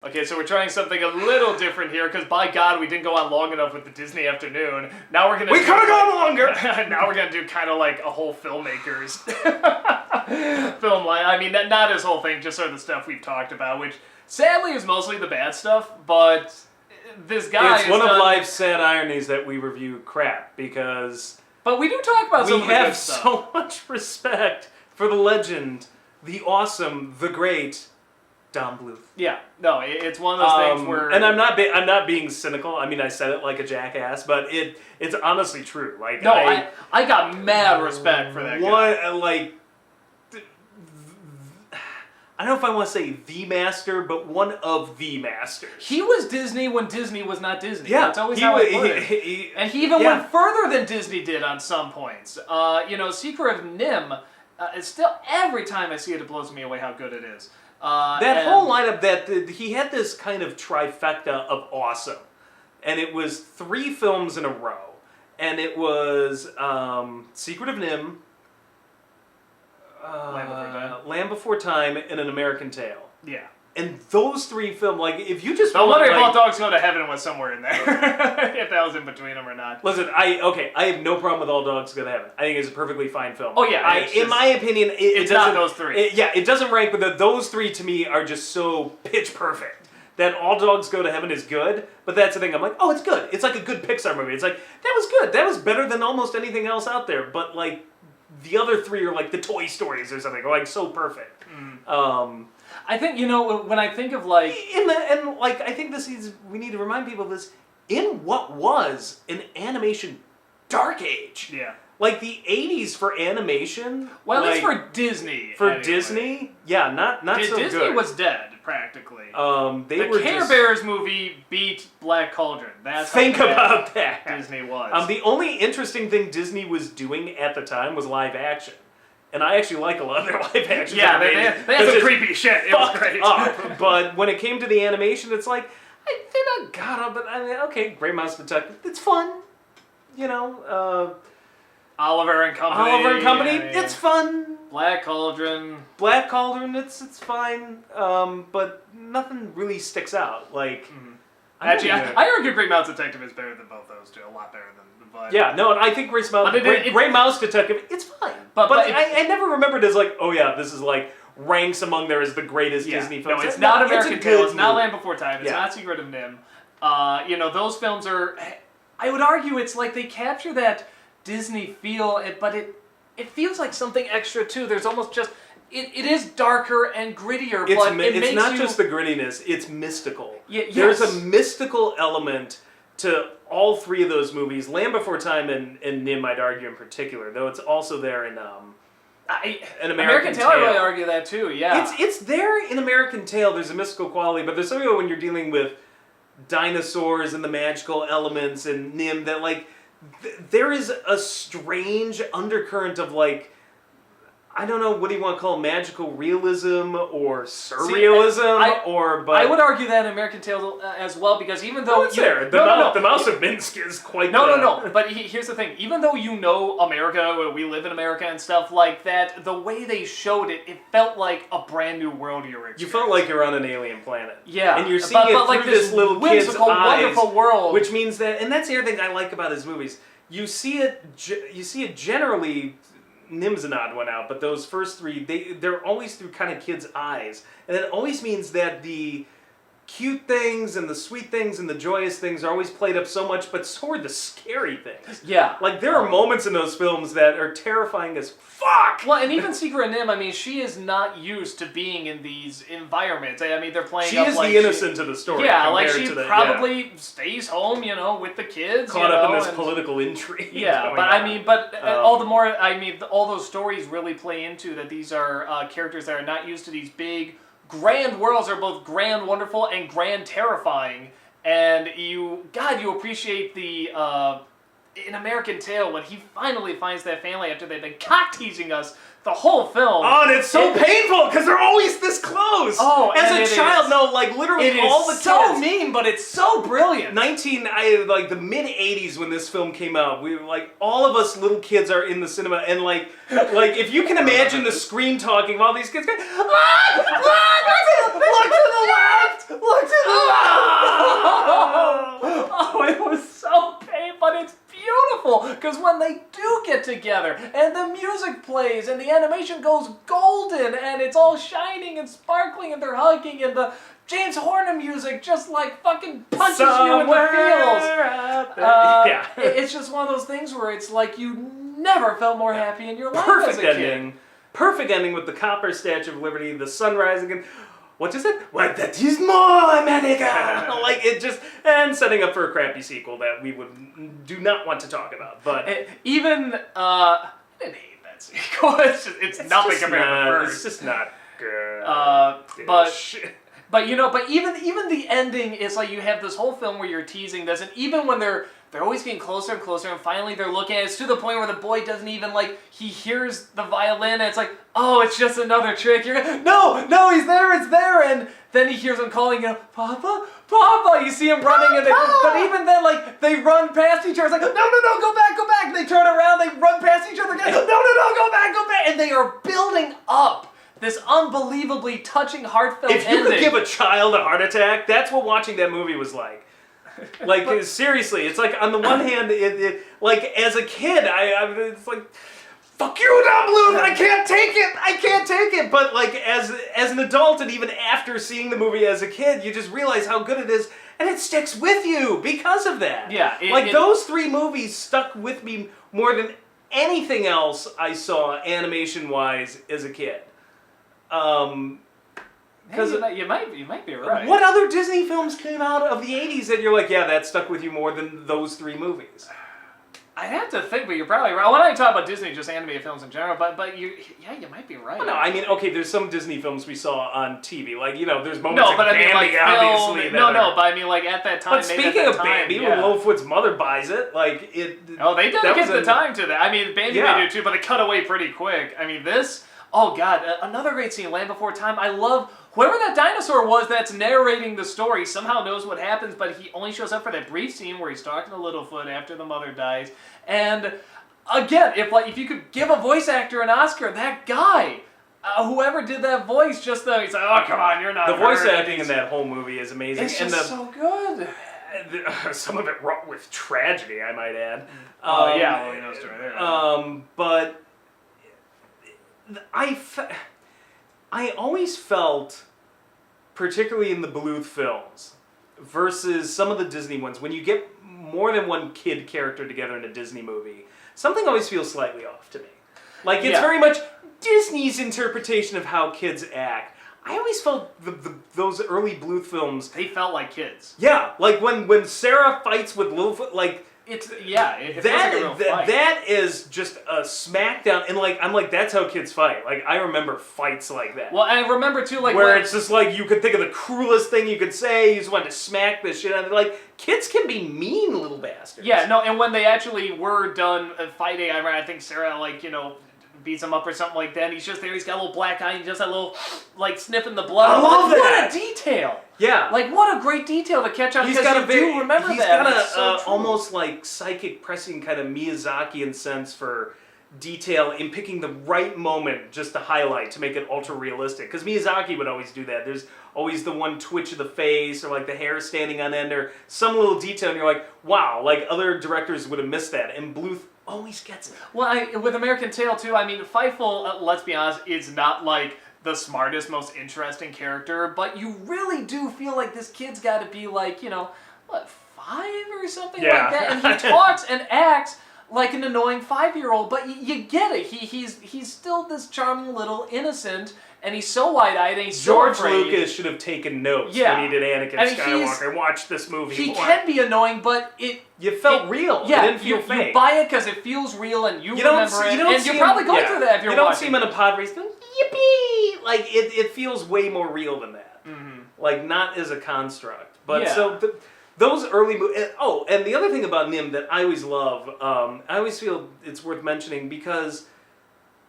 Okay, so we're trying something a little different here, because by God, we didn't go on long enough with the Disney afternoon. Now we're gonna. We could have gone longer. Now we're gonna do kind of like a whole filmmakers film line. I mean, not his whole thing, just sort of the stuff we've talked about, which sadly is mostly the bad stuff. But this guy. It's one of life's sad ironies that we review crap because. But we do talk about some of the good We stuff. have so much respect for the legend, the awesome, the great. Don Bluth. Yeah, no, it's one of those things where, and I'm not being cynical. I mean, I said it like a jackass, but it's honestly true. Like, no, I got mad respect for that guy. Like, I don't know if I want to say the master, but one of the masters. He was Disney when Disney was not Disney. Yeah, that's always how I put it. And he even went further than Disney did on some points. Secret of Nihm. It's still every time I see it, it blows me away how good it is. That whole lineup, he had this kind of trifecta of awesome, and it was 3 films in a row, and it was Secret of Nihm, Land Before Time, and An American Tale. Yeah. And those 3 films, like, if you just... I wonder if All Dogs Go to Heaven was somewhere in there. If that was in between them or not. Listen, I have no problem with All Dogs Go to Heaven. I think it's a perfectly fine film. Oh, yeah. In my opinion, it's not those 3. It doesn't rank, but those 3 to me are just so pitch perfect. That All Dogs Go to Heaven is good, but that's the thing. I'm like, oh, it's good. It's like a good Pixar movie. It's like, that was good. That was better than almost anything else out there. But, like, the other 3 are like the Toy Stories or something. Or, like, so perfect. I think, when I think of, like... I think we need to remind people of this, in what was an animation dark age. Yeah. Like, the 80s for animation... Well, at least for Disney. For Disney? Yeah, not so good. Disney was dead, practically. The Care Bears movie beat Black Cauldron. That's Think about that. Disney was. The only interesting thing Disney was doing at the time was live action. And I actually like a lot of their live action. Yeah, they had some creepy shit. It was great. But when it came to the animation, it's like, they're not god, but I mean, okay, Great Mouse Detective, it's fun. Oliver and Company. It's fun. Black Cauldron, it's fine. But nothing really sticks out. Like, actually, I argue Great Mouse Detective is better than both those two. A lot better than. But yeah, no, and I think Great Mouse Detective, it's fine. But I never remembered as like, oh yeah, this is like ranks among there as the greatest Disney films. No, it's not American Tale. It's not Land Before Time. It's not Secret of Nihm. Those films are. I would argue it's like they capture that Disney feel, but it feels like something extra too. There's almost just. It is darker and grittier, but it's not just the grittiness. It's mystical. Yes. There's a mystical element to all 3 of those movies. Land Before Time and Nihm, I'd argue in particular, though it's also there in An American Tale. I really argue that too. Yeah, it's there in American Tale. There's a mystical quality, but there's something when you're dealing with dinosaurs and the magical elements and Nihm that like there is a strange undercurrent of like. I don't know, what do you want to call magical realism or surrealism but I would argue that in American Tale as well, because even though the Mouse of Minsk is quite no. But here's the thing: even though America, we live in America and stuff like that, the way they showed it, it felt like a brand new world you were experiencing. You felt like you're on an alien planet. Yeah, and you're seeing it through this little kid's eyes, wonderful world. Which means that, and that's the other thing I like about his movies. You see it generally. Nim's an odd one out, but those first 3, they're always through kind of kids' eyes. And it always means that the cute things and the sweet things and the joyous things are always played up so much, but so are the scary things. Yeah. Like, there are moments in those films that are terrifying as fuck! Well, and even Secret of Nihm, I mean, she is not used to being in these environments. I mean, they're playing She up is like the innocent of the story. Yeah, like she probably stays home, with the kids. Caught up in this political intrigue. Yeah, but all the more, all those stories really play into that these are characters that are not used to these big, grand worlds. Are both grand, wonderful, and grand, terrifying. And you appreciate the in American Tale when he finally finds that family after they've been cock-teasing us the whole film. Oh, and it's so painful because they're always this close. Oh, as a child, like literally all the kids. It is so mean, but it's so brilliant. The mid '80s when this film came out, we were like all of us little kids are in the cinema, and like if you can imagine the screen talking while these kids go, look to the left, look to time they do get together, and the music plays, and the animation goes golden, and it's all shining and sparkling, and they're hugging, and the James Horner music just like fucking punches you in the feels. Yeah. It's just one of those things where it's like you never felt more happy in your life Perfect as a ending. kid. Perfect ending with the copper Statue of Liberty, the sun rising, and what is it? What, that is more America! Like, it just, and setting up for a crappy sequel that we do not want to talk about, but... I didn't hate that sequel. It's nothing compared to the first. It's just not good. But even the ending is like you have this whole film where you're teasing this, and even when they're always getting closer and closer, and finally they're looking at it, it's to the point where the boy doesn't even he hears the violin, and it's like, oh, it's just another trick. You're gonna, no, he's there, it's there, and then he hears him calling him, Papa, Papa. You see him running, and but even then, they run past each other. It's like, no, go back. They turn around, they run past each other again. No, go back, and they are building up this unbelievably touching, heartfelt ending. If you could give a child a heart attack, that's what watching that movie was like. Like, seriously, it's like, on the one hand, like, as a kid, it's like, fuck you, Don Bluth, I can't take it, but, like, as an adult, and even after seeing the movie as a kid, you just realize how good it is, and it sticks with you because of that. Yeah. Those three movies stuck with me more than anything else I saw, animation-wise, as a kid. Because you might be right. What other Disney films came out of the 80s that you're like, yeah, that stuck with you more than those three movies? I'd have to think, but you're probably right. When I talk about Disney, just animated films in general, but you might be right. Well, no, I mean, okay, there's some Disney films we saw on TV, like, there's moments but Bambi, obviously. But I mean, like, at that time. But speaking of Bambi, when Littlefoot's mother buys it, like, Oh, they dedicate the time to that. I mean, Bambi they do too, but they cut away pretty quick. I mean, this. Oh God, another great scene, Land Before Time. I love whoever that dinosaur was that's narrating the story somehow knows what happens, but he only shows up for that brief scene where he's talking to Littlefoot after the mother dies. And again, if you could give a voice actor an Oscar, that guy, whoever did that voice, he's like, oh come on, you're not. The voice acting in that whole movie is amazing. It's just so good. Some of it wrought with tragedy, I might add. He knows story there. But I always felt, particularly in the Bluth films, versus some of the Disney ones, when you get more than one kid character together in a Disney movie, something always feels slightly off to me. Like, it's very much Disney's interpretation of how kids act. I always felt those early Bluth films... They felt like kids. Yeah, like when Sarah fights with Littlefoot, like... It feels like a real fight. That is just a smackdown, and I'm like, that's how kids fight. Like, I remember fights like that. Well, I remember too, where it's just like, you could think of the cruelest thing you could say, you just wanted to smack the shit out of it. Like, kids can be mean little bastards. Yeah, no, and when they actually were done fighting, I think Sarah, beats him up or something like that, and he's just there, he's got a little black eye, and just that little, sniffing the blood. I love that! What a detail! Yeah. What a great detail to catch on, because you do remember that. He's got almost psychic pressing kind of Miyazakian sense for detail in picking the right moment just to highlight, to make it ultra realistic. Because Miyazaki would always do that. There's always the one twitch of the face, or the hair standing on end, or some little detail, and you're like, wow, other directors would have missed that. And Bluth always gets it. Well, with American Tail too, Fievel, let's be honest, is not the smartest, most interesting character, but you really do feel like this kid's got to be 5 or something like that, and he talks and acts like an annoying 5-year-old, but you get it. He's still this charming little innocent, and he's so wide-eyed, and he's George so afraid. Lucas should have taken notes when he did Anakin Skywalker. Watch this movie. He can be annoying, but you felt real. Yeah, it didn't feel fake. You buy it because it feels real, and you remember it, and you're probably going through that if you're watching. You don't see him in a pod race going, yippee! It feels way more real than that. Mm-hmm. Not as a construct. But those early movies... Oh, and the other thing about Nihm that I always love, I always feel it's worth mentioning, because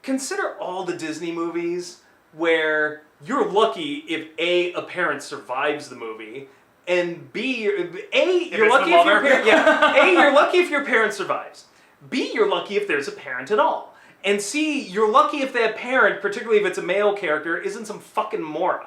consider all the Disney movies where you're lucky if a parent survives the movie, and B, you're lucky if your parent... A, you're lucky if your parent survives. B, you're lucky if there's a parent at all. And C, you're lucky if that parent, particularly if it's a male character, isn't some fucking moron.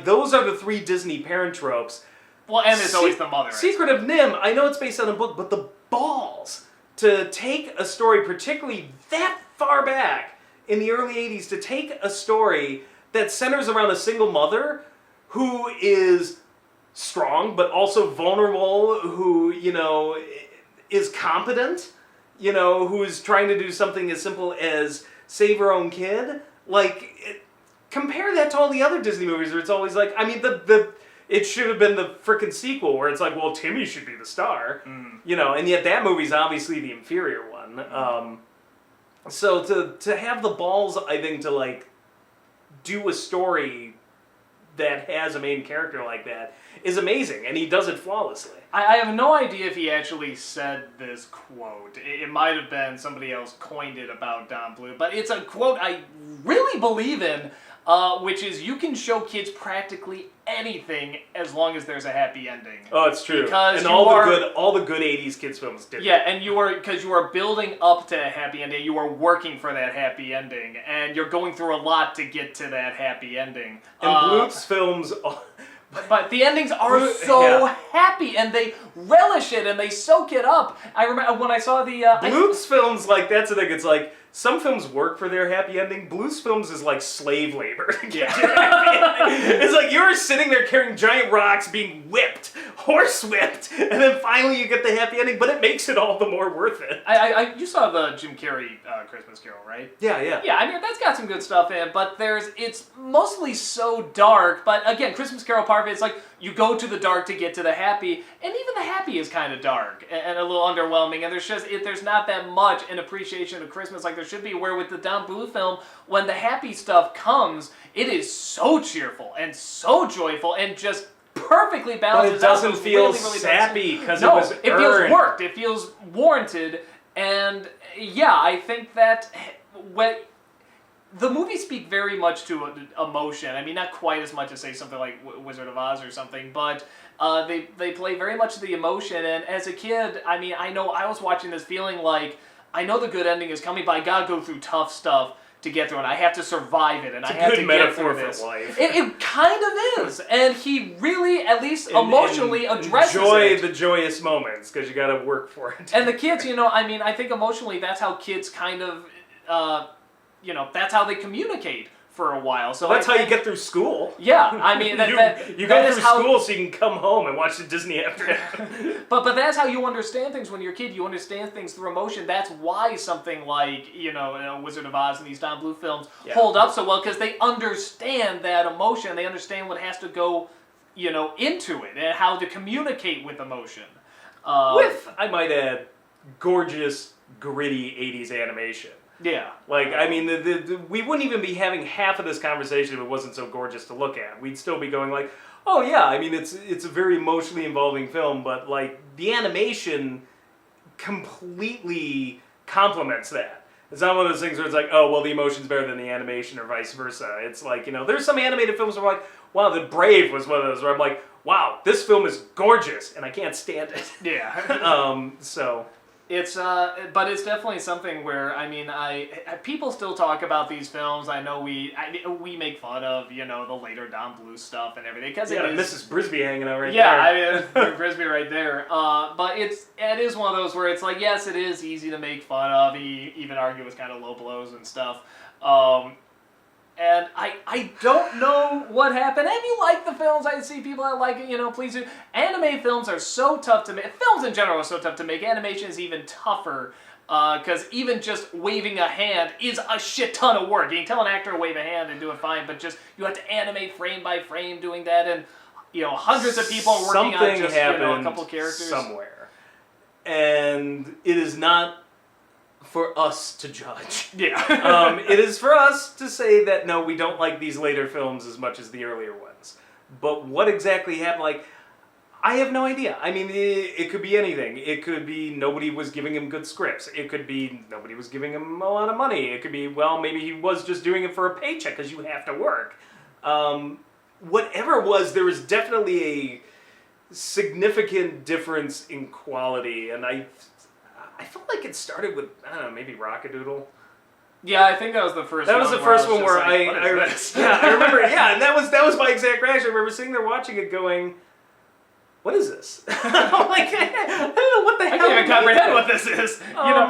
Those are the 3 Disney parent tropes. Well, and it's always the mother. Secret of Nihm, I know it's based on a book, but the balls to take a story, particularly that far back in the early 80s, to take a story that centers around a single mother who is strong but also vulnerable, who, is competent, who is trying to do something as simple as save her own kid. Compare that to all the other Disney movies where it's always like, it should have been the frickin' sequel where it's like, well, Timmy should be the star, and yet that movie's obviously the inferior one. So to have the balls, I think, to do a story that has a main character like that is amazing, and he does it flawlessly. I have no idea if he actually said this quote. It might have been somebody else coined it about Don Bluth, but it's a quote I really believe in, which is, you can show kids practically anything as long as there's a happy ending. Oh, it's true. Because and all the good 80s kids films did. Yeah, and because you are building up to a happy ending, you are working for that happy ending, and you're going through a lot to get to that happy ending. And Bluth's films... But the endings are so happy, and they relish it, and they soak it up. I remember when I saw the... Bluth's films, that's the thing, it's like, some films work for their happy ending. Bluth's films is like slave labor. It's like you're sitting there carrying giant rocks, being whipped, horse whipped, and then finally you get the happy ending, but it makes it all the more worth it. You saw the Jim Carrey Christmas Carol, right? Yeah. Yeah, that's got some good stuff in it, but it's mostly so dark, but again, Christmas Carol part of it is like, you go to the dark to get to the happy, and even the happy is kind of dark and a little underwhelming, and there's not that much in appreciation of Christmas like there should be, where with the Don Bluth film, when the happy stuff comes, it is so cheerful and so joyful and just perfectly balanced. But it doesn't feel really sappy because it was earned. It feels worked. It feels warranted, and yeah, I think that the movies speak very much to emotion. Not quite as much as, say, something like Wizard of Oz or something, but they play very much to the emotion. And as a kid, I know I was watching this feeling like, I know the good ending is coming, but I gotta go through tough stuff to get through it. I have to survive it, and I have to get through this. It's a good metaphor for life. It kind of is, and he really, at least emotionally, addresses enjoy the joyous moments, because you gotta work for it. And the kids, I think emotionally, that's how kids kind of... that's how they communicate for a while. So that's how you get through school. Yeah, you go through school so you can come home and watch the Disney afternoon. But that's how you understand things when you're a kid. You understand things through emotion. That's why something like Wizard of Oz and these Don Bluth films hold up so well, because they understand that emotion. They understand what has to go into it and how to communicate with emotion. With, I might add, gorgeous, gritty 80s animation. Yeah. We wouldn't even be having half of this conversation if it wasn't so gorgeous to look at. We'd still be going like, oh yeah, it's a very emotionally involving film, but the animation completely complements that. It's not one of those things where it's like, oh, well, the emotion's better than the animation or vice versa. It's like, there's some animated films where I'm like, wow, The Brave was one of those where I'm like, wow, this film is gorgeous, and I can't stand it. Yeah. So... but it's definitely something where, people still talk about these films. I know we make fun of, the later Don Bluth stuff and everything. Cause Mrs. Brisby hanging out right there. Yeah, Brisby right there. But it is one of those where it's like, yes, it is easy to make fun of. Even argue with kind of low blows and stuff. And I don't know what happened. If you like the films, I see people that like it, please do. Anime films are so tough to make. Films in general are so tough to make. Animation is even tougher, because even just waving a hand is a shit ton of work. You can tell an actor to wave a hand and do it fine, but just you have to animate frame by frame doing that, and hundreds of people are working on just a couple characters. Somewhere. And it is not for us to judge. Yeah. It is for us to say that, no, we don't like these later films as much as the earlier ones. But what exactly happened, I have no idea. It could be anything. It could be nobody was giving him good scripts. It could be nobody was giving him a lot of money. It could be, well, maybe he was just doing it for a paycheck because you have to work. Whatever it was, there was definitely a significant difference in quality, and I felt like it started with, I don't know, maybe Rockadoodle. Yeah, I think that was the first one. That was the first one where I remember, and that was my exact reaction. I remember sitting there watching it going, what is this? I'm like, I don't know what the hell. I can't even comprehend what this is.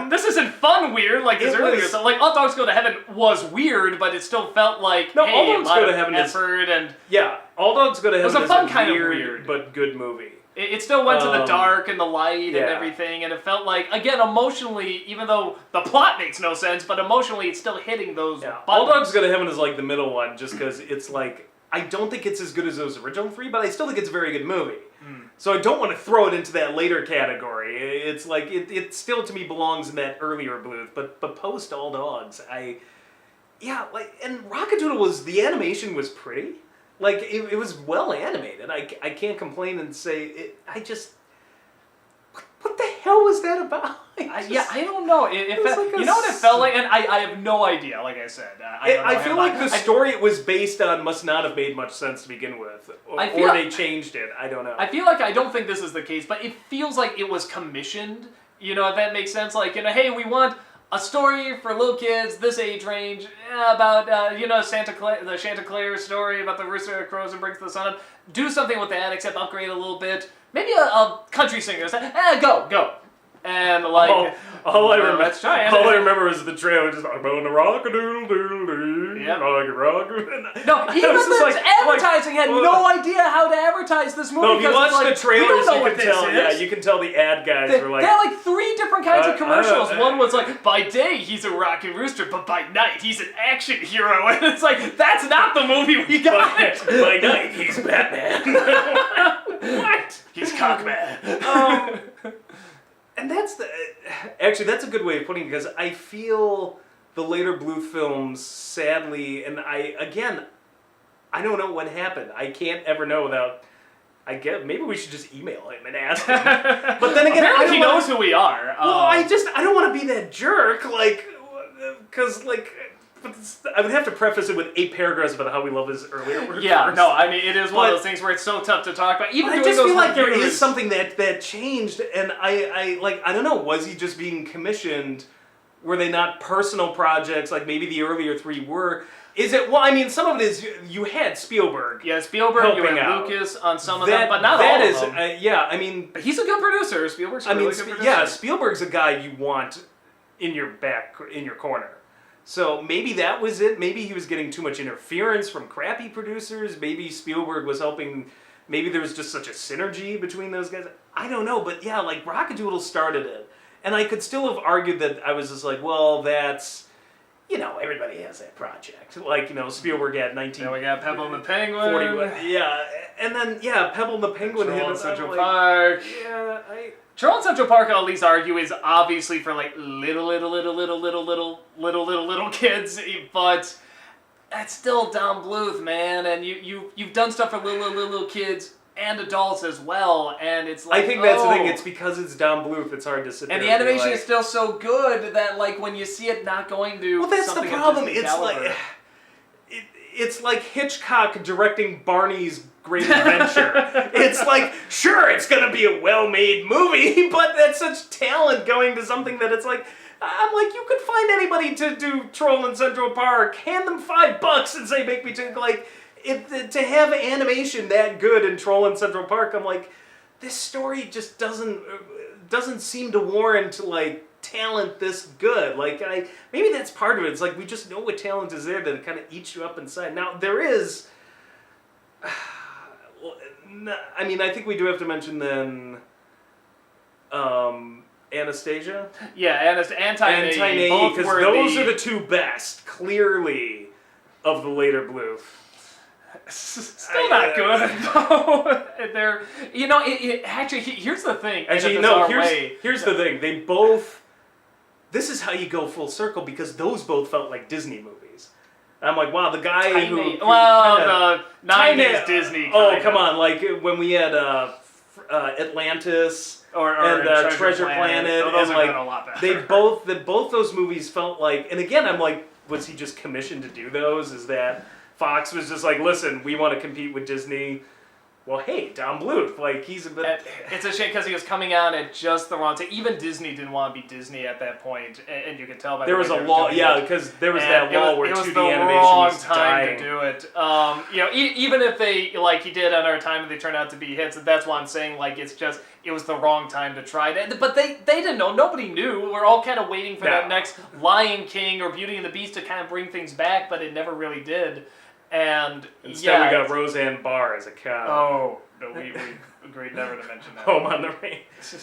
This isn't fun weird like this earlier. So, like, All Dogs Go to Heaven was weird, but it still felt like, no, hey, All Dogs a lot Go to of Heaven effort and... Yeah, All Dogs Go to Heaven was a fun kind of weird, but good movie. It still went to the dark and the light and yeah. everything, and it felt like, again, emotionally, even though the plot makes no sense, but emotionally it's still hitting those buttons. All Dogs Go to Heaven is like the middle one, just because it's like, I don't think it's as good as those original three, but I still think it's a very good movie. So I don't want to throw it into that later category. It's like, it still to me belongs in that earlier Bluth, but post All Dogs, and Rockadoodle the animation was pretty. Like, it was well animated. I can't complain and say, what the hell was that about? I don't know. It felt, like you know what it felt like? And I have no idea, like I said. I feel like the story it was based on must not have made much sense to begin with. Or they changed it. I don't know. I feel like I don't think this is the case, but it feels like it was commissioned. You know, if that makes sense. Like, hey, we want a story for little kids, this age range, about, the Chanticleer story about the rooster that crows and brings the sun up. Do something with that, except upgrade a little bit. Maybe a country singer. Go. And like, all I remember, let's try it. All I remember is the trailer, just I'm on the rock-a-doodle-doodle-doo. Yep. Rock. No, even the advertising had no idea how to advertise this movie. No, if you watch the trailers, you can tell. is. Yeah, you can tell the ad guys were like. They had like 3 different kinds of commercials. One was like, by day he's a rockin' rooster, but by night he's an action hero. And it's like, that's not the movie we got. By night he's Batman. What? He's Cockman. And that's that's a good way of putting it, because I feel the later Bluth films, sadly, and I don't know what happened. I can't ever know without. I guess maybe we should just email him and ask him. But then again, he knows who we are. Well, I don't want to be that jerk, like, because but I would have to preface it with 8 paragraphs about how we love his earlier work. Yeah, first. no, I mean, it is one of those things where it's so tough to talk about. Even I just feel like there is something that changed, and I don't know, was he just being commissioned? Were they not personal projects like maybe the earlier 3 were? Is it, well, I mean, some of it is, you had Spielberg. Yeah, Spielberg, you had Lucas on some of them, but not all of them. I mean. But he's a good producer. Spielberg's a really good producer. Yeah, Spielberg's a guy you want in your corner. So maybe that was it. Maybe he was getting too much interference from crappy producers. Maybe Spielberg was helping. Maybe there was just such a synergy between those guys. I don't know. But yeah, like Rockadoodle started it. And I could still have argued that I was just like, well, that's, everybody has that project. Like, Spielberg had 19... Then we got Pebble and the Penguin. 41. Yeah. And then, Pebble and the Penguin hit in Central Park. Yeah, Troll in Central Park, I'll at least argue, is obviously for like little kids, but that's still Don Bluth, man. And you've done stuff for little kids and adults as well, and it's like, I think that's the thing. It's because it's Don Bluth. It's hard to sit there. And the animation is still so good that like when you see it not going to. Well, that's the problem. It's like Hitchcock directing Barney's Great Adventure. It's like, sure, it's going to be a well-made movie, but that's such talent going to something that it's like, I'm like, you could find anybody to do Troll in Central Park, hand them $5 and say, make me think, like, to have animation that good in Troll in Central Park, I'm like, this story just doesn't seem to warrant, like, talent this good. Like, maybe that's part of it. It's like, we just know what talent is there that kind of eats you up inside. Now, there is... I mean, I think we do have to mention then Anastasia. Yeah, and Titan A.E. Because those are the 2 best, clearly, of the later Bluth. Still not good, though. They're, actually, here's the thing. Actually, here's the thing. They both, this is how you go full circle, because those both felt like Disney movies. I'm like, wow, the guy the 90s Disney. Oh, come on, like when we had Atlantis and Treasure Planet, those and are a lot better. both those movies felt like, and again, I'm like, was he just commissioned to do those? Is that Fox was just like, listen, we want to compete with Disney, well, hey, Don Bluth, like he's a bit. It's a shame because he was coming out at just the wrong time. Even Disney didn't want to be Disney at that point, and you can tell by there the was way a they were law, doing yeah, it. because there was And that law where it was 2D the animation wrong was time dying. to do it. Even if they like he did on our time and they turned out to be hits, that's why I'm saying like it was the wrong time to try it. But they didn't know. Nobody knew. We're all kind of waiting for that next Lion King or Beauty and the Beast to kind of bring things back, but it never really did. And instead, we got Roseanne Barr as a cow. Oh no, we agreed never to mention that. Home on the Range.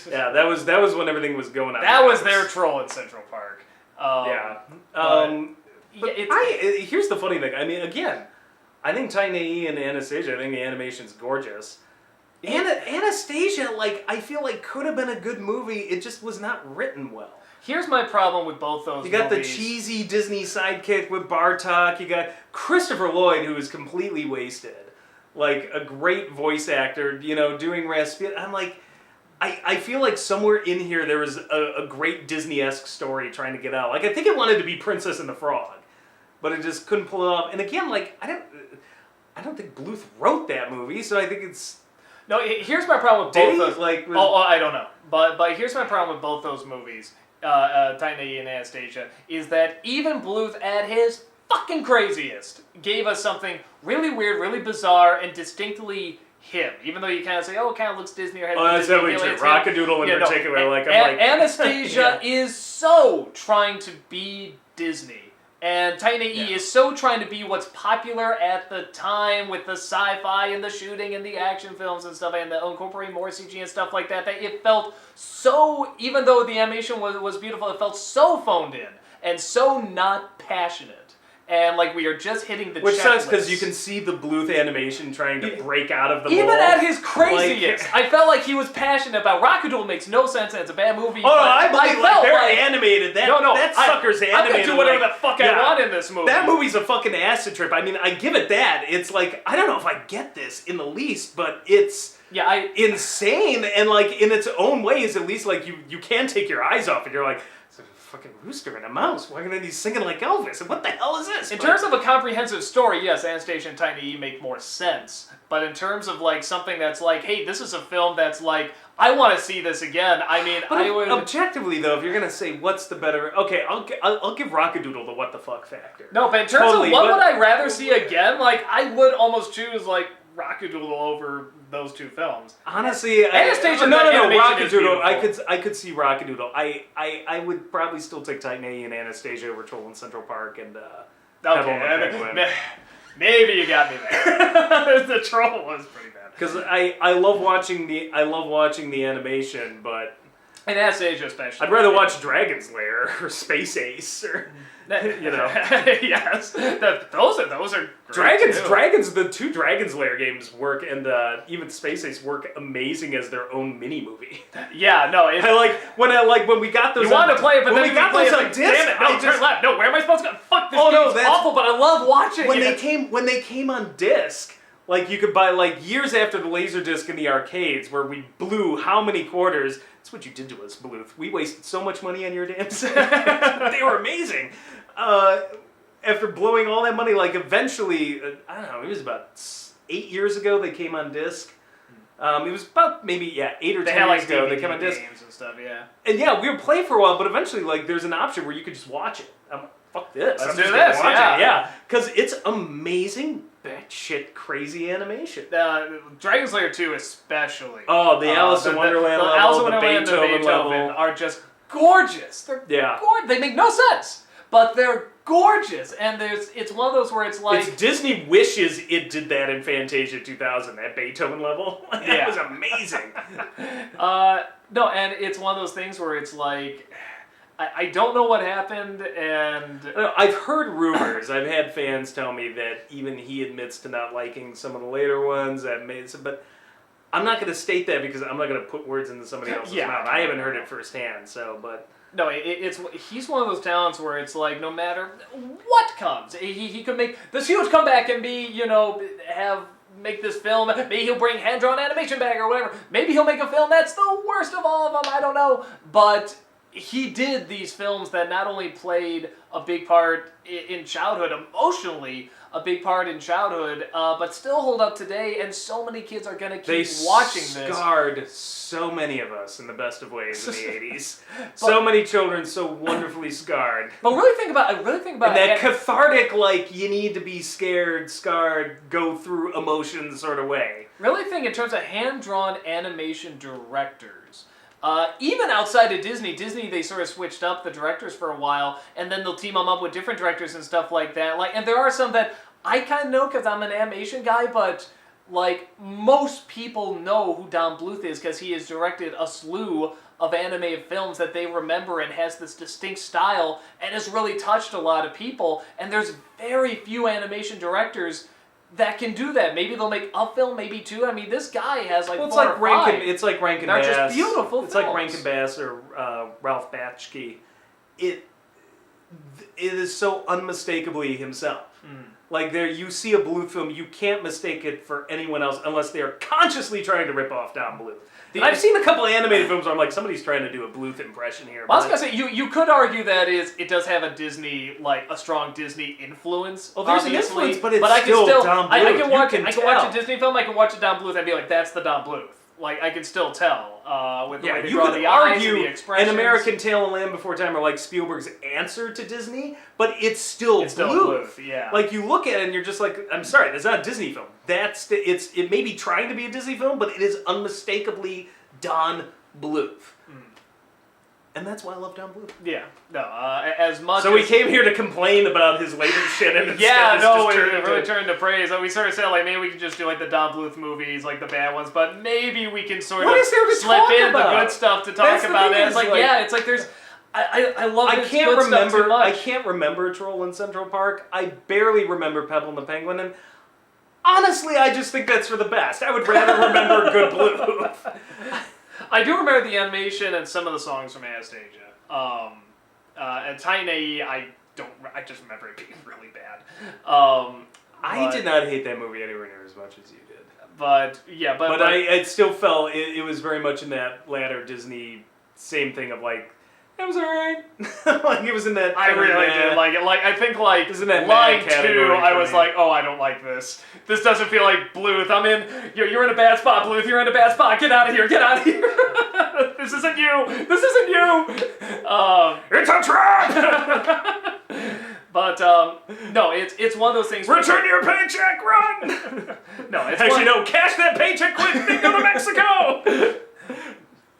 Yeah, that was when everything was going on. That was their troll in Central Park. Here's the funny thing. I mean, again, I think Titan A.E. and Anastasia, I think the animation's gorgeous. Anastasia, like, I feel like could have been a good movie. It just was not written well. Here's my problem with both those movies. You got the cheesy Disney sidekick with Bartok. You got Christopher Lloyd, who is completely wasted. Like, a great voice actor, doing Rasputin. I'm like, I feel like somewhere in here there was a great Disney-esque story trying to get out. Like, I think it wanted to be Princess and the Frog, but it just couldn't pull it off. And again, like, I don't think Bluth wrote that movie, so I think it's... No, here's my problem with both those. Like, I don't know. But here's my problem with both those movies, Titan A.E. and Anastasia, is that even Bluth at his fucking craziest gave us something really weird, really bizarre, and distinctly him. Even though you kind of say, it kind of looks Disney or has that's definitely true. Rockadoodle in particular. Anastasia is so trying to be Disney. And Titan A.E. is so trying to be what's popular at the time with the sci-fi and the shooting and the action films and stuff, and the incorporating more CG and stuff like that, that it felt so, even though the animation was beautiful, it felt so phoned in and so not passionate. And like we are just hitting the Which checklist. sucks because you can see the Bluth animation trying to break out of the mold. Even at his craziest, I felt like he was passionate about Rockadoodle. Makes no sense and it's a bad movie. I believe they're animated. That sucker's animated. I'm gonna do whatever the fuck I want in this movie. That movie's a fucking acid trip. I mean, I give it that. It's like, I don't know if I get this in the least, but it's insane and like in its own ways. At least like you can take your eyes off it. You're like, fucking rooster and a mouse. Why are they singing like Elvis? And what the hell is this? In terms of a comprehensive story, yes, Anastasia and Titan A.E. make more sense. But in terms of like something that's like, hey, this is a film that's like, I want to see this again. I mean, objectively though, if you're gonna say what's the better, okay, I'll give Rockadoodle the what the fuck factor. No, but in terms of what would I rather see again, like I would almost choose like Rockadoodle over those two films. Honestly, Anastasia Rockadoodle. I could see Rockadoodle. I would probably still take Titan A.E. and Anastasia over Troll in Central Park and maybe you got me there. The Troll was pretty bad. Because I love watching the animation, but and Anastasia especially. I'd rather watch Dragon's Lair or Space Ace or yes, those are great Dragons. The two Dragon's Lair games work, and even Space Ace work amazing as their own mini movie. Yeah, no, when we got those. You want to play it, but when then we got those on disc, damn it, no, turn left. No, where am I supposed to go? Fuck this game's awful, but I love watching it. When they came on disc. Like, you could buy, like, years after the Laserdisc in the arcades, where we blew how many quarters. That's what you did to us, Bluth. We wasted so much money on your damn set. They were amazing. After blowing all that money, like, eventually, I don't know, it was about 8 years ago they came on disc. It was about maybe, 8 or 10 years ago they came on disc. Games and stuff, yeah. And we would play for a while, but eventually, like, there's an option where you could just watch it. Fuck this. Let's do this, yeah. Because it's amazing, batshit crazy animation. Dragon's Lair 2 especially. Oh, the Alice in Wonderland level, the Beethoven level are just gorgeous. They're gorgeous. They make no sense, but they're gorgeous. And it's one of those where it's like... Disney wishes it did that in Fantasia 2000, that Beethoven level. That was amazing. No, and it's one of those things where it's like... I don't know what happened, and... I've heard rumors. I've had fans tell me that even he admits to not liking some of the later ones. But I'm not going to state that because I'm not going to put words into somebody else's mouth. I haven't heard it firsthand, but... No, he's one of those talents where it's like, no matter what comes, he could make this huge comeback and be, make this film. Maybe he'll bring hand-drawn animation back or whatever. Maybe he'll make a film that's the worst of all of them. I don't know. But... he did these films that not only played a big part in childhood, emotionally a big part in childhood, but still hold up today, and so many kids are going to keep watching this. They scarred so many of us in the best of ways in the 80s. So many children so wonderfully scarred. But really think about and that cathartic, like, you need to be scared, scarred, go through emotions sort of way. Really think in terms of hand-drawn animation directors. Even outside of Disney, they sort of switched up the directors for a while, and then they'll team them up with different directors and stuff like that. Like, and there are some that I kind of know because I'm an animation guy, but like most people know who Don Bluth is because he has directed a slew of animated films that they remember and has this distinct style and has really touched a lot of people. And there's very few animation directors that can do that. Maybe they'll make a film, maybe two. I mean, this guy has like it's four like or five. It's like Rankin They're Bass. just beautiful It's films. like Rankin Bass or Ralph Bakshi. It is so unmistakably himself. Like there, you see a Bluth film, you can't mistake it for anyone else unless they are consciously trying to rip off Don Bluth. I've seen a couple of animated films where I'm like, somebody's trying to do a Bluth impression here. Well, I was gonna say you could argue that it does have a Disney, like a strong Disney influence. Well, there's obviously, an influence, but it's I still Don Bluth. I can watch tell. a Disney film. I can watch a Don Bluth and be like, that's the Don Bluth. Like I can still tell with the way they draw the eyes and the expressions. An American Tale of Land Before Time are like Spielberg's answer to Disney, but it's still Bluth. Yeah. Like you look at it and you're just like, I'm sorry, that's not a Disney film. It may be trying to be a Disney film, but it is unmistakably Don Bluth. And that's why I love Don Bluth. Yeah, no, as much. So we came here to complain about his later shit, and really turned to praise. We sort of said like maybe we could just do like the Don Bluth movies, like the bad ones, but maybe we can sort of slip in the good stuff to talk about. And it's like it's like there's. I love. I can't remember. Stuff too much. I can't remember Troll in Central Park. I barely remember Pebble and the Penguin, and honestly, I just think that's for the best. I would rather remember good Bluth. I do remember the animation and some of the songs from Anastasia. And Titan A.E, I just remember it being really bad. I did not hate that movie anywhere near as much as you did. But I still felt it was very much in that latter Disney same thing of like, it was alright. Like it was in that. I really did like it. Like I think like in that line 2, I was like, oh, I don't like this. This doesn't feel like Bluth. I'm in. You're in a bad spot, Bluth. You're in a bad spot. Get out of here. Get out of here. This isn't you. This isn't you. It's a trap. But no, it's one of those things. Return your paycheck. Run. No, it's actually no. Cash that paycheck quick. Then go to Mexico.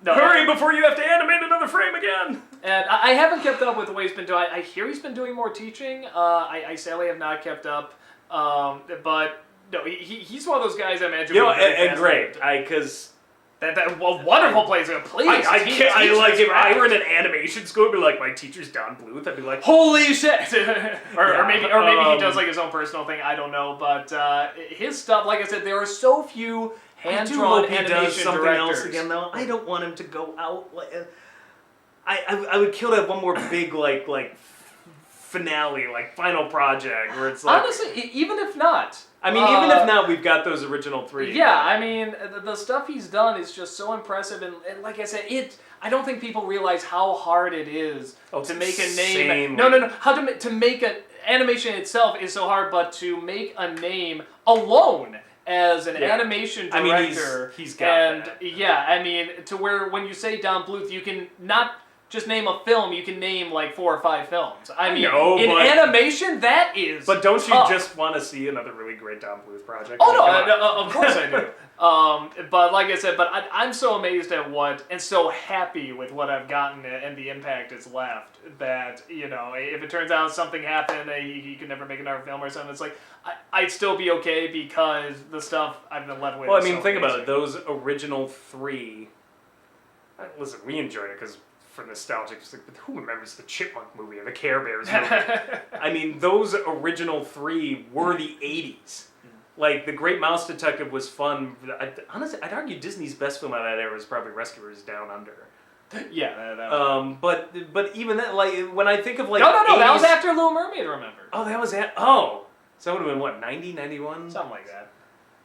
No, hurry before you have to animate another frame again. And I haven't kept up with the way he's been doing. I hear he's been doing more teaching. I sadly have not kept up. But no, he's one of those guys I imagine. And great. Because that wonderful place. Please, I like if I were in an animation school, I'd be like, my teacher's Don Bluth. I'd be like, holy shit! or maybe he does like his own personal thing. I don't know, but his stuff, like I said, there are so few hand-drawn animation something directors. Else again, though. I don't want him to go out. I would kill to have one more big like finale, like final project where it's like. Honestly, even if not. I mean, even if not, we've got those original 3. Yeah, I mean, the stuff he's done is just so impressive, and like I said, I don't think people realize how hard it is to make a name. No. How to make an animation itself is so hard, but to make a name alone as an animation director. I mean, he's got that. Yeah, I mean, to where when you say Don Bluth, you can not just name a film, you can name like 4 or 5 films. I mean, animation, that is But don't tough. You just want to see another really great Don Bluth project? Oh, no, of course I do. But like I said, I'm so amazed at and so happy with what I've gotten and the impact it's left that, if it turns out something happened, he could never make another film or something, it's like, I'd still be okay because the stuff I've been left with Well, is I mean, so think amazing. about it. Those original 3, listen, we enjoyed it because for nostalgia, but who remembers the Chipmunk movie or the Care Bears movie? I mean, those original 3 were the 80s. Like, The Great Mouse Detective was fun. Honestly, I'd argue Disney's best film out of that era was probably Rescuers Down Under. Yeah, that was... But even that, like, when I think of, like... No, 80s, that was after Little Mermaid, remember? Oh, that was at... Oh! So that would have been, what, 90, 91? Something like that.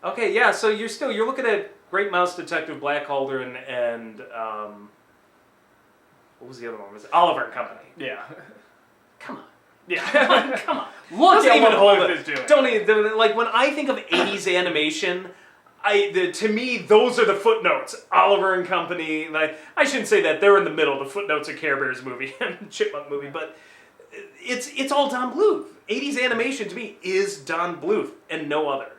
Okay, yeah, so you're looking at Great Mouse Detective, Black Calder, and what was the other one? Was it Oliver and Company? Yeah. Come on. Yeah. Come on. Look Doesn't at even what hold Bluth it. is doing. Don't even, like, when I think of 80s animation, to me, those are the footnotes. Oliver and Company, like, I shouldn't say that, they're in the middle, the footnotes of Care Bears movie and Chipmunk movie, but it's all Don Bluth. 80s animation, to me, is Don Bluth and no other.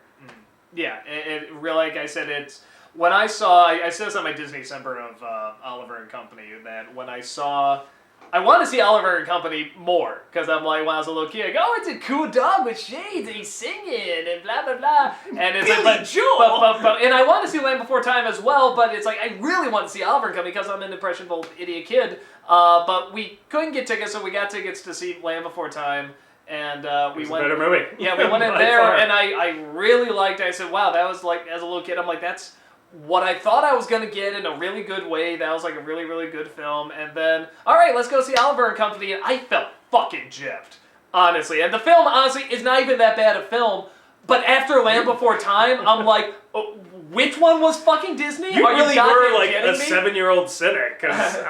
Yeah, it really, like I said, it's, when I saw, I said this on my Disney December of Oliver and Company, that when I saw, I want to see Oliver and Company more, because I'm like, when I was a little kid, I go, oh, it's a cool dog with shades, and he's singing, and blah, blah, blah. And it's Billy like, Joel! but, and I want to see Land Before Time as well, but it's like, I really want to see Oliver and Company, because I'm an impressionable idiot kid. But we couldn't get tickets, so we got tickets to see Land Before Time. And we went. A better movie. Yeah, we went in there, and I really liked it. I said, wow, that was like, as a little kid, I'm like, that's what I thought I was going to get in a really good way. That was like a really, really good film. And then, all right, let's go see Oliver and Company. And I felt fucking gypped, honestly. And the film, honestly, is not even that bad a film. But after Land Before Time, I'm like, oh, which one was fucking Disney? You really were like a me? 7-year-old cynic, because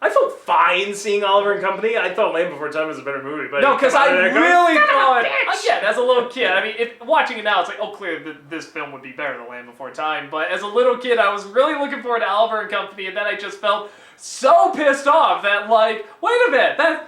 I felt fine seeing Oliver and Company. I thought Land Before Time was a better movie, but no, because I really thought, again, as a little kid, I mean, watching it now, it's like, oh, clearly this film would be better than Land Before Time. But as a little kid, I was really looking forward to Oliver and Company, and then I just felt so pissed off that, like, wait a minute,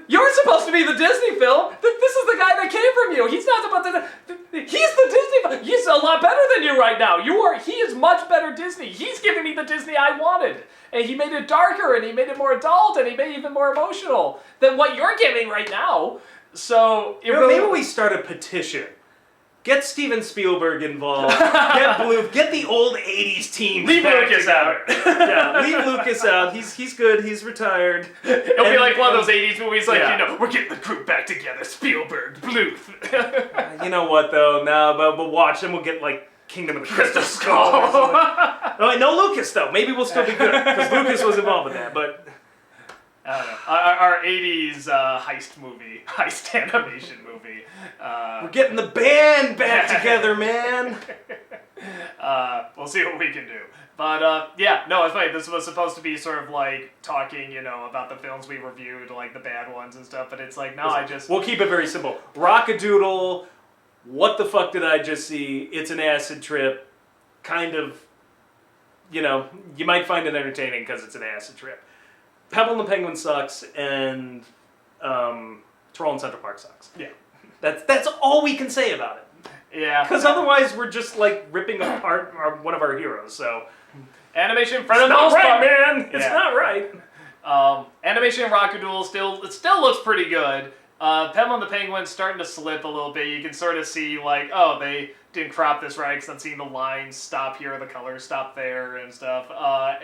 you're supposed to be the Disney film. This is the guy that came from you. He's not supposed to. He's the Disney film. He's a lot better than you right now. He is much better Disney. He's giving me the Disney I wanted. And he made it darker, and he made it more adult, and he made it even more emotional than what you're giving right now. So, maybe we start a petition. Get Steven Spielberg involved. Get Bluth. Get the old 80s team. Leave Lucas out. Yeah, leave Lucas out. He's good. He's retired. It'll be like one of those 80s movies, like, we're getting the group back together. Spielberg, Bluth. You know what, though? No, but watch, and we'll get, like, Kingdom of the Crystal Skull. Oh, no Lucas, though. Maybe we'll still be good, because Lucas was involved in that, but... I don't know. Our 80s heist animation movie. We're getting the band back together, man. We'll see what we can do. But, yeah, no, it's funny. This was supposed to be sort of like talking, about the films we reviewed, like the bad ones and stuff, but it's like, no, We'll keep it very simple. Rock-a-doodle, what the fuck did I just see? It's an acid trip. Kind of, you might find it entertaining because it's an acid trip. Pebble and the Penguin sucks, and Troll in Central Park sucks. Yeah. That's all we can say about it. Yeah. Because otherwise we're just, like, ripping apart one of our heroes, so... Animation, for the most most part, man! It's not right! Animation Rock-a-Doodle still looks pretty good. Pebble and the Penguin's starting to slip a little bit. You can sort of see, like, oh, they didn't crop this right, because I'm seeing the lines stop here, the colors stop there, and stuff.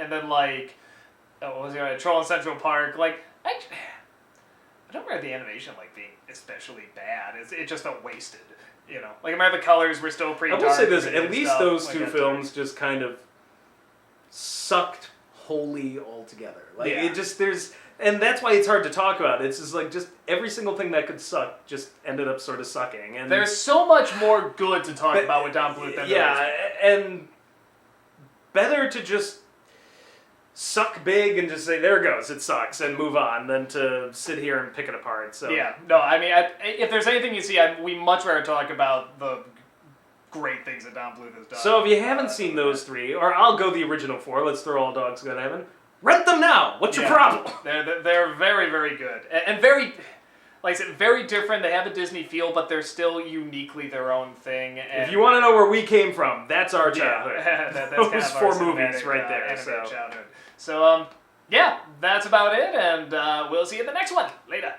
And then, like... what was it? Troll in Central Park. Like, I don't remember the animation like being especially bad. It just felt wasted. Like, I remember the colors were still pretty dark. I will say this: at least stuff, those like two films just kind of sucked wholly altogether. Like it just and that's why it's hard to talk about. It's just like every single thing that could suck just ended up sort of sucking. And there's so much more good to talk about with Don Bluth than there is. And better to just suck big and just say, there it goes, it sucks, and move on, than to sit here and pick it apart. So yeah, no, I mean, if there's anything you see, we much rather talk about the great things that Don Bluth has done. So if you haven't seen those three, or I'll go the original four, let's throw all dogs go to heaven, rent them now! What's your problem? They're very, very good. And very, like I said, very different. They have a Disney feel, but they're still uniquely their own thing. And if you want to know where we came from, that's our childhood. That's those kind of four movies right there. Childhood. So, yeah, that's about it, and we'll see you in the next one. Later.